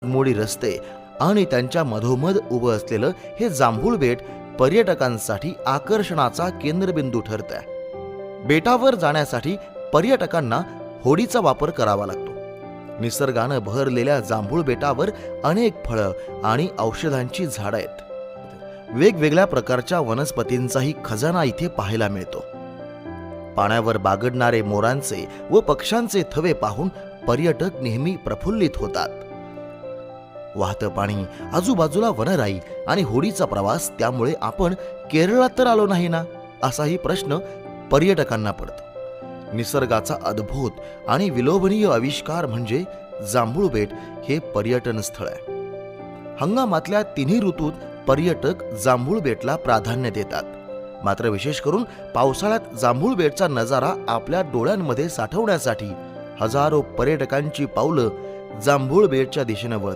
मोडी रस्ते आणि त्यांच्या मधोमध उभं असलेलं हे जांभूळ बेट पर्यटकांसाठी आकर्षणाचा केंद्रबिंदू ठरत आहे. बेटावर जाण्यासाठी पर्यटकांना होडीचा वापर करावा लागतो. निसर्गानं बहरलेल्या जांभूळ बेटावर अनेक फळं आणि औषधांची झाडं आहेत. वेगवेगळ्या प्रकारच्या वनस्पतींचाही खजाना इथे पाहायला मिळतो. पाण्यावर बागडणारे मोरांचे व पक्ष्यांचे थवे पाहून पर्यटक नेहमी प्रफुल्लित होतात. वाहतं पाणी, आजूबाजूला वनराई आणि होडीचा प्रवास, त्यामुळे आपण केरळात तर आलो नाही ना, असाही प्रश्न पर्यटकांना पडतो. निसर्गाचा अद्भुत आणि विलोभनीय आविष्कार म्हणजे जांभूळ बेट हे पर्यटन स्थळ आहे. हंगामातल्या तिन्ही ऋतूत पर्यटक जांभूळ बेटला प्राधान्य देतात. मात्र विशेष करून पावसाळ्यात जांभूळ बेटचा नजारा आपल्या डोळ्यांमध्ये साठवण्यासाठी हजारो पर्यटकांची पावलं जांभूळ बेटच्या दिशेनं वळतात.